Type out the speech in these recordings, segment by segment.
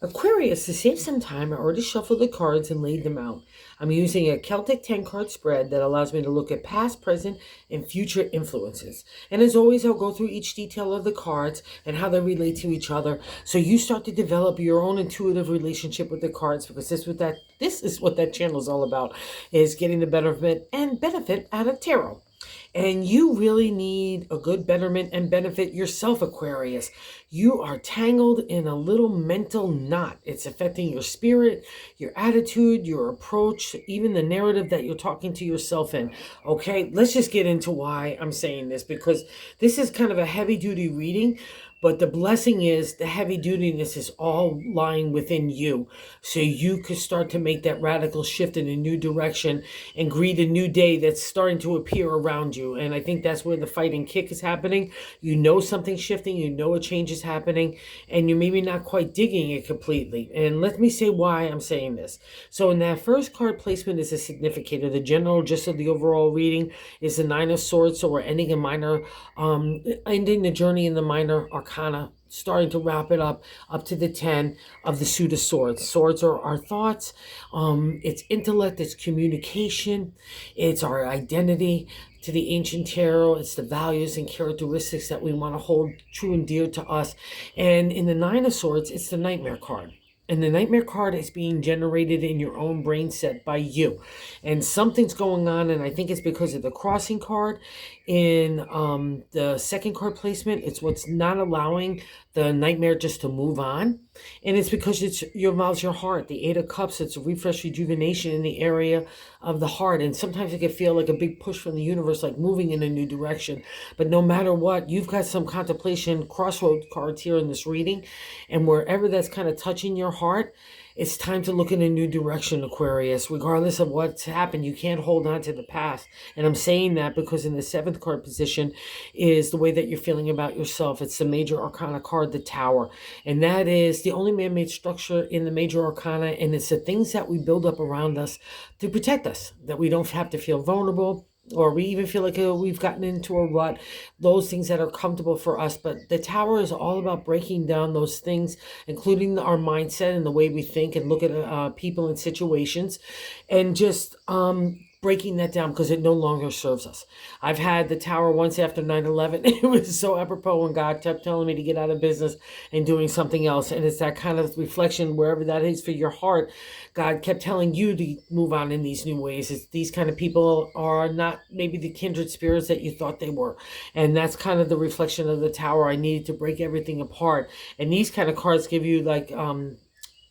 Aquarius, to save some time, I already shuffled the cards and laid them out. I'm using a Celtic 10 card spread that allows me to look at past, present, and future influences. And as always, I'll go through each detail of the cards and how they relate to each other. So you start to develop your own intuitive relationship with the cards, because this is what that channel is all about, is getting the betterment and benefit out of tarot. And you really need a good betterment and benefit yourself, Aquarius. You are tangled in a little mental knot. It's affecting your spirit, your attitude, your approach, even the narrative that you're talking to yourself in. Okay, let's just get into why I'm saying this, because this is kind of a heavy duty reading. But the blessing is the heavy dutiness is all lying within you. So you could start to make that radical shift in a new direction and greet a new day that's starting to appear around you. And I think that's where the fighting kick is happening. You know something's shifting, you know a change is happening, and you're maybe not quite digging it completely. And let me say why I'm saying this. So in that first card placement is a significator. The general gist of the overall reading is the Nine of Swords. So we're ending a minor, ending the journey in the minor arcana, starting to wrap it up to the 10 of the suit of swords. Swords are our thoughts, it's intellect, it's communication, it's our identity. To the ancient tarot, it's the values and characteristics that we want to hold true and dear to us. And in the Nine of Swords, it's the nightmare card. And the nightmare card is being generated in your own brain set by you. And something's going on, and I think it's because of the crossing card in the second card placement. It's what's not allowing the nightmare just to move on. And it's because it involves your heart. The Eight of Cups, it's a refresh, rejuvenation in the area of the heart. And sometimes it can feel like a big push from the universe, like moving in a new direction. But no matter what, you've got some contemplation crossroad cards here in this reading. And wherever that's kind of touching your heart, it's time to look in a new direction, Aquarius. Regardless of what's happened, you can't hold on to the past. And I'm saying that because in the seventh card position is the way that you're feeling about yourself. It's the major arcana card, the Tower. And that is the only man-made structure in the major arcana. And it's the things that we build up around us to protect us, that we don't have to feel vulnerable, or we even feel like we've gotten into a rut, those things that are comfortable for us. But the Tower is all about breaking down those things, including our mindset and the way we think and look at people and situations, and just breaking that down because it no longer serves us. I've had the Tower once after 9/11. It was so apropos when God kept telling me to get out of business and doing something else. And it's that kind of reflection, wherever that is for your heart. God kept telling you to move on in these new ways. It's, these kind of people are not maybe the kindred spirits that you thought they were. And that's kind of the reflection of the Tower. I needed to break everything apart. And these kind of cards give you like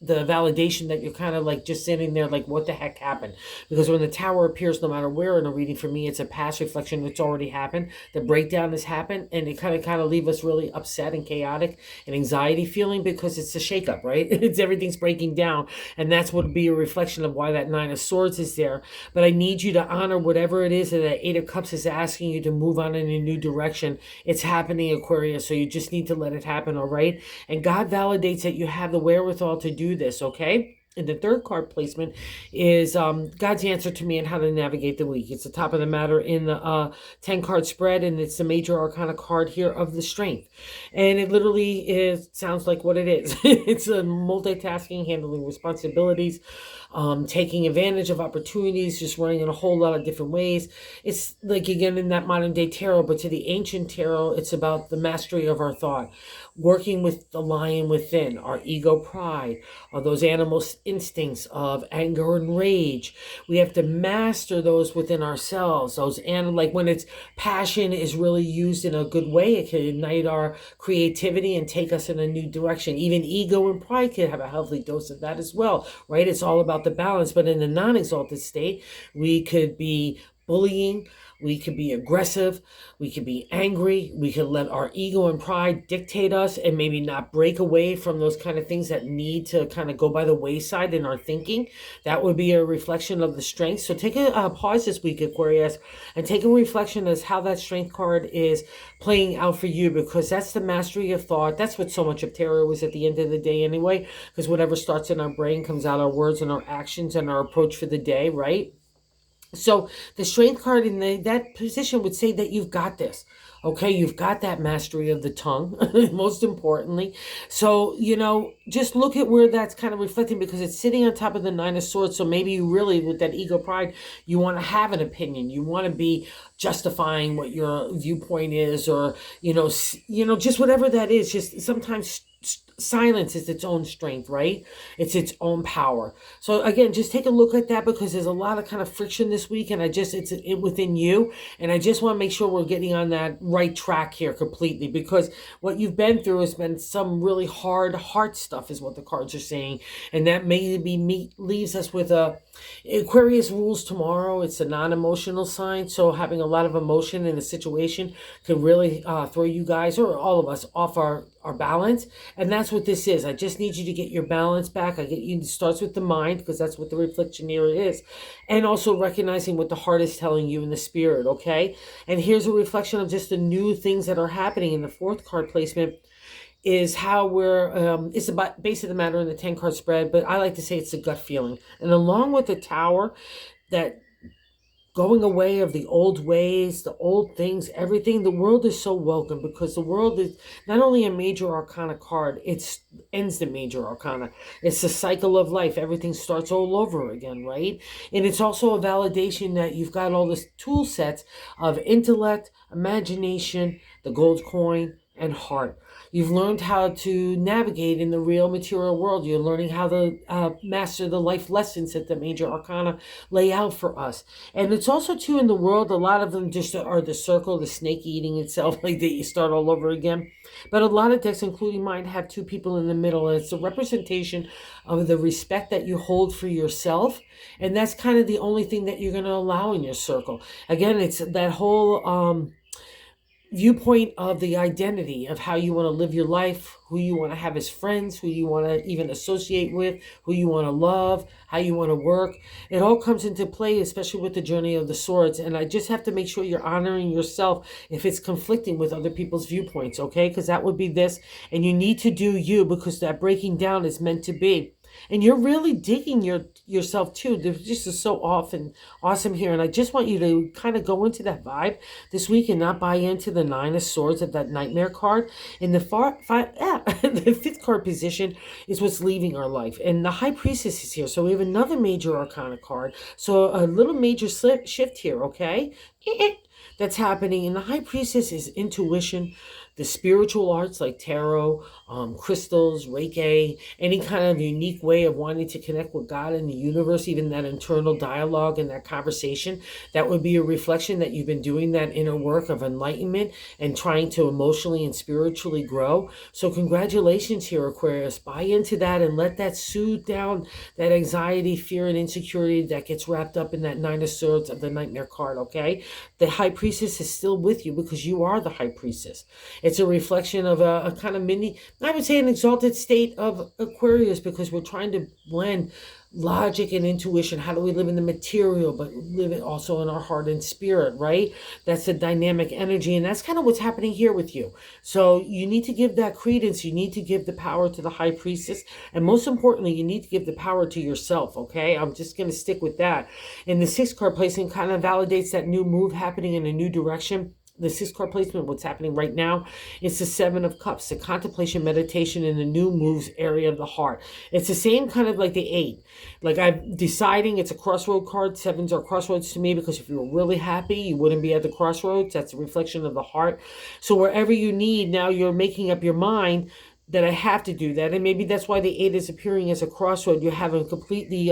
the validation that you're kind of like just sitting there like, what the heck happened? Because when the Tower appears, no matter where in a reading, for me, it's a past reflection that's already happened. The breakdown has happened, and it kind of leave us really upset and chaotic and anxiety feeling, because it's a shakeup, right? It's everything's breaking down, and that's what would be a reflection of why that Nine of Swords is there. But I need you to honor whatever it is that that Eight of Cups is asking you to move on in a new direction. It's happening, Aquarius, so you just need to let it happen, all right? And God validates that you have the wherewithal to do this, okay? And the third card placement is God's answer to me on how to navigate the week. It's the top of the matter in the 10 card spread, and it's the major arcana card here of the Strength. And it literally sounds like what it is. It's a multitasking, handling responsibilities, taking advantage of opportunities, just running in a whole lot of different ways. It's like, again, in that modern day tarot, but to the ancient tarot, it's about the mastery of our thought, working with the lion within, our ego pride, or those animal instincts of anger and rage. We have to master those within ourselves. Those like when it's passion is really used in a good way, it can ignite our creativity and take us in a new direction. Even ego and pride can have a healthy dose of that as well, right? It's all about the balance. But in the non-exalted state, we could be bullying, we could be aggressive, we could be angry, we could let our ego and pride dictate us and maybe not break away from those kind of things that need to kind of go by the wayside in our thinking. That would be a reflection of the Strength. So take a pause this week, Aquarius, and take a reflection as how that Strength card is playing out for you, because that's the mastery of thought. That's what so much of tarot is at the end of the day anyway, because whatever starts in our brain comes out our words and our actions and our approach for the day, right? So the Strength card in that position would say that you've got this. Okay, you've got that mastery of the tongue, most importantly. So, just look at where that's kind of reflecting, because it's sitting on top of the Nine of Swords. So maybe you really, with that ego pride, you want to have an opinion. You want to be justifying what your viewpoint is, or, just whatever that is. Just sometimes silence is its own strength, right? It's its own power. So again, just take a look at that, because there's a lot of kind of friction this week, and it's within you. And I just want to make sure we're getting on that right track here completely, because what you've been through has been some really hard heart stuff, is what the cards are saying. And that maybe leaves us with Aquarius rules tomorrow. It's a non-emotional sign. So having a lot of emotion in a situation can really throw you guys, or all of us, off our balance. And that's what this is. I just need you to get your balance back. It starts with the mind, because that's what the reflection here is. And also recognizing what the heart is telling you in the spirit, okay? And here's a reflection of just the new things that are happening in the fourth card placement, is how it's about base of the matter in the 10 card spread, but I like to say it's a gut feeling. And along with the Tower, that going away of the old ways, the old things, everything. The world is so welcome, because the world is not only a major arcana card, it ends the major arcana. It's the cycle of life. Everything starts all over again, right? And it's also a validation that you've got all this tool sets of intellect, imagination, the gold coin, and heart. You've learned how to navigate in the real material world. You're learning how to master the life lessons that the major arcana lay out for us. And it's also, too, in the world, a lot of them just are the circle, the snake eating itself, like that you start all over again. But a lot of decks, including mine, have two people in the middle. And it's a representation of the respect that you hold for yourself. And that's kind of the only thing that you're going to allow in your circle. Again, it's that whole viewpoint of the identity of how you want to live your life, who you want to have as friends, who you want to even associate with, who you want to love, how you want to work. It all comes into play, especially with the journey of the swords. And I just have to make sure you're honoring yourself if it's conflicting with other people's viewpoints, okay? Because that would be this. And you need to do you, because that breaking down is meant to be. And you're really digging yourself too. This just is so awesome here. And I just want you to kind of go into that vibe this week and not buy into the Nine of Swords of that nightmare card. In the the fifth card position is what's leaving our life. And the High Priestess is here. So we have another major arcana card. So a little major shift here, okay? That's happening. And the High Priestess is intuition, the spiritual arts like tarot, crystals, Reiki, any kind of unique way of wanting to connect with God and the universe, even that internal dialogue and that conversation. That would be a reflection that you've been doing that inner work of enlightenment and trying to emotionally and spiritually grow. So congratulations here, Aquarius. Buy into that and let that soothe down that anxiety, fear, and insecurity that gets wrapped up in that Nine of Swords of the nightmare card, okay? The High Priestess is still with you, because you are the High Priestess. It's a reflection of a kind of I would say an exalted state of Aquarius, because we're trying to blend logic and intuition. How do we live in the material, but live it also in our heart and spirit, right? That's the dynamic energy. And that's kind of what's happening here with you. So you need to give that credence. You need to give the power to the High Priestess. And most importantly, you need to give the power to yourself, okay? I'm just going to stick with that. And the sixth card placing kind of validates that new move happening in a new direction. The sixth card placement, what's happening right now, it's the Seven of Cups, the contemplation, meditation in the new moves area of the heart. It's the same kind of like the eight. Like I'm deciding, it's a crossroad card. Sevens are crossroads to me, because if you were really happy, you wouldn't be at the crossroads. That's a reflection of the heart. So wherever you need, now you're making up your mind that I have to do that. And maybe that's why the eight is appearing as a crossroad. You haven't completely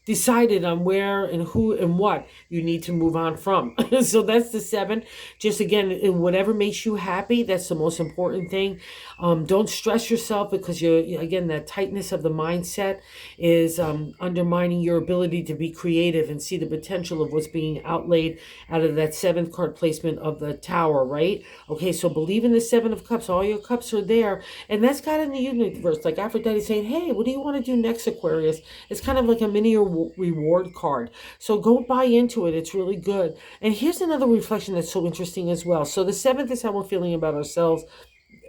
decided on where and who and what you need to move on from. So that's the seven. Just again, whatever makes you happy, that's the most important thing. Don't stress yourself, because again, that tightness of the mindset is undermining your ability to be creative and see the potential of what's being outlaid out of that seventh card placement of the Tower, right? Okay, so believe in the Seven of Cups. All your cups are there. And that's God in the universe. Like Aphrodite saying, hey, what do you want to do next, Aquarius? It's kind of like a mini reward card. So go buy into it. It's really good. And here's another reflection that's so interesting as well. So the seventh is how we're feeling about ourselves.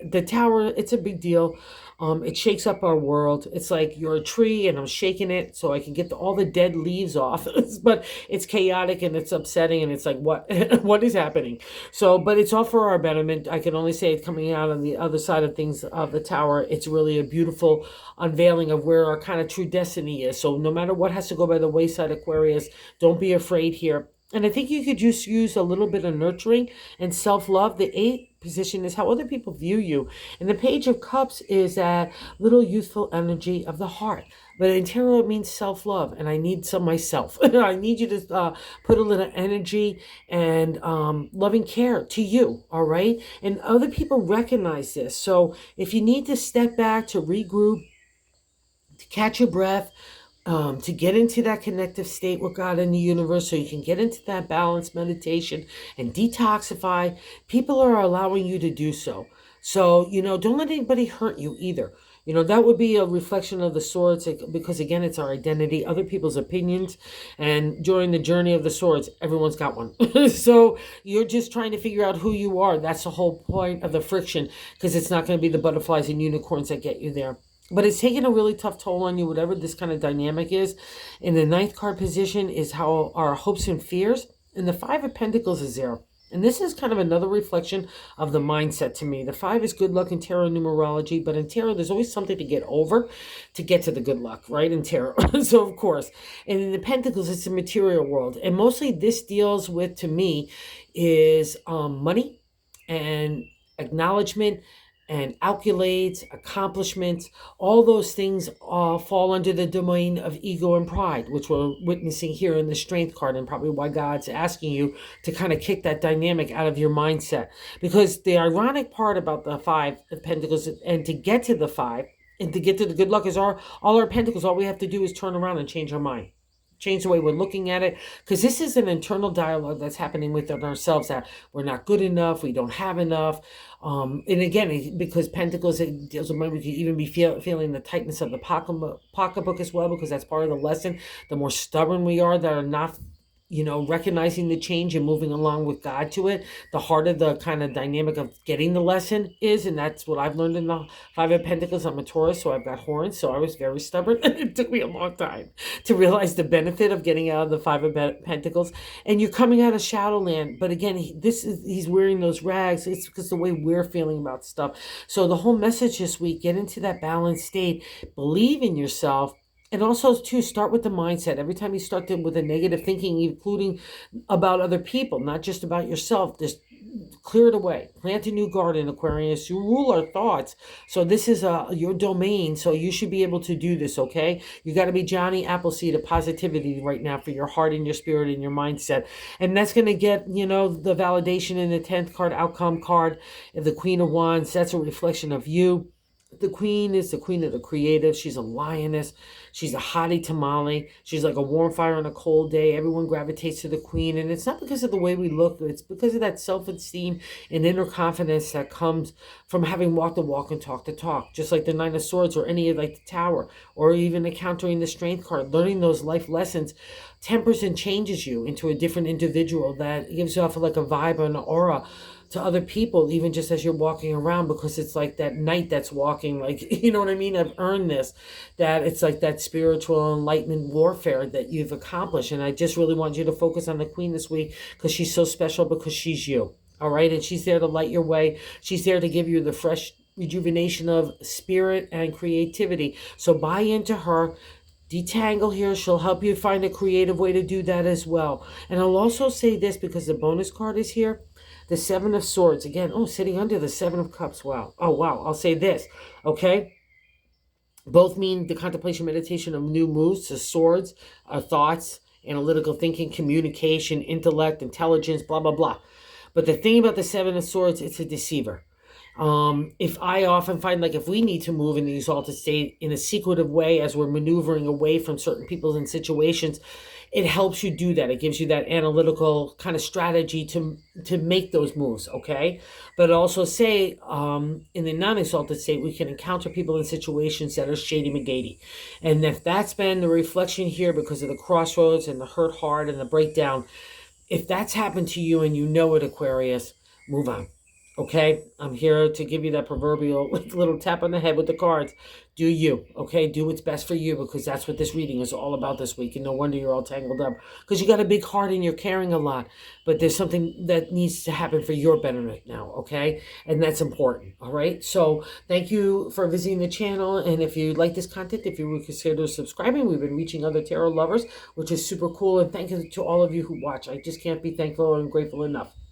The Tower, it's a big deal. It shakes up our world. It's like you're a tree and I'm shaking it so I can get all the dead leaves off. But it's chaotic and it's upsetting and it's like, what what is happening? So, but it's all for our betterment. I can only say it coming out on the other side of things of the tower. It's really a beautiful unveiling of where our kind of true destiny is. So no matter what has to go by the wayside, Aquarius, don't be afraid here. And I think you could just use a little bit of nurturing and self-love. The eighth position is how other people view you. And the Page of Cups is that little youthful energy of the heart. But in tarot, it means self-love. And I need some myself. I need you to put a little energy and loving care to you, all right? And other people recognize this. So if you need to step back to regroup, to catch your breath, to get into that connective state with God and the universe so you can get into that balanced meditation and detoxify. People are allowing you to do so. So, don't let anybody hurt you either. That would be a reflection of the swords because, again, it's our identity, other people's opinions. And during the journey of the swords, everyone's got one. So you're just trying to figure out who you are. That's the whole point of the friction, because it's not going to be the butterflies and unicorns that get you there. But it's taking a really tough toll on you, whatever this kind of dynamic is. In the ninth card position is how our hopes and fears. And the Five of Pentacles is there. And this is kind of another reflection of the mindset to me. The five is good luck in tarot numerology, but in tarot, there's always something to get over to get to the good luck, right? In tarot. So, of course. And in the Pentacles, it's the material world. And mostly this deals with, to me, is money and acknowledgement and accolades, accomplishments. All those things fall under the domain of ego and pride, which we're witnessing here in the Strength card, and probably why God's asking you to kind of kick that dynamic out of your mindset. Because the ironic part about the Five of Pentacles, and to get to the five, and to get to the good luck, is all our pentacles, all we have to do is turn around and change our mind. Change the way we're looking at it, because this is an internal dialogue that's happening within ourselves, that we're not good enough, we don't have enough. And again, because Pentacles, it deals with money, we can even be feeling the tightness of the pocketbook as well, because that's part of the lesson. The more stubborn we are that are not recognizing the change and moving along with God to it, the harder the kind of dynamic of getting the lesson is. And that's what I've learned in the Five of Pentacles. I'm a Taurus, so I've got horns, so I was very stubborn. It took me a long time to realize the benefit of getting out of the Five of Pentacles. And you're coming out of Shadowland, but again, he's wearing those rags. It's because the way we're feeling about stuff. So the whole message this week: get into that balanced state, believe in yourself. And also, too, start with the mindset. Every time you start with a negative thinking, including about other people, not just about yourself, just clear it away. Plant a new garden, Aquarius. You rule our thoughts. So this is your domain, so you should be able to do this, okay? You got to be Johnny Appleseed of positivity right now for your heart and your spirit and your mindset. And that's going to get, the validation in the 10th card, outcome card, the Queen of Wands. That's a reflection of you. The queen is the queen of the creative. She's a lioness. She's a hottie tamale. She's like a warm fire on a cold day. Everyone gravitates to the queen. And it's not because of the way we look. It's because of that self-esteem and inner confidence that comes from having walked the walk and talked the talk. Just like the Nine of Swords, or any of like the Tower, or even encountering the Strength card. Learning those life lessons tempers and changes you into a different individual that gives you off like a vibe or an aura to other people, even just as you're walking around, because it's like that knight that's walking, like, you know what I mean? I've earned this, that it's like that spiritual enlightenment warfare that you've accomplished. And I just really want you to focus on the queen this week, because she's so special, because she's you. All right. And she's there to light your way. She's there to give you the fresh rejuvenation of spirit and creativity. So buy into her. Detangle here. She'll help you find a creative way to do that as well. And I'll also say this, because the bonus card is here. The Seven of Swords. Again, sitting under the Seven of Cups. Wow. Oh, wow. I'll say this, okay? Both mean the contemplation, meditation of new moves. The swords are thoughts, analytical thinking, communication, intellect, intelligence, blah, blah, blah. But the thing about the Seven of Swords, it's a deceiver. If I often find, like, if we need to move in the exalted state in a secretive way as we're maneuvering away from certain people and situations, it helps you do that. It gives you that analytical kind of strategy to make those moves, okay? But also say, in the non-exalted state, we can encounter people in situations that are shady McGady. And if that's been the reflection here because of the crossroads and the hurt heart and the breakdown, if that's happened to you and you know it, Aquarius, move on. Okay, I'm here to give you that proverbial little tap on the head with the cards. Do you, okay? Do what's best for you, because that's what this reading is all about this week. And no wonder you're all tangled up, because you got a big heart and you're caring a lot. But there's something that needs to happen for your betterment now, okay? And that's important, all right? So thank you for visiting the channel. And if you like this content, if you would consider subscribing, we've been reaching other tarot lovers, which is super cool. And thank you to all of you who watch. I just can't be thankful and grateful enough.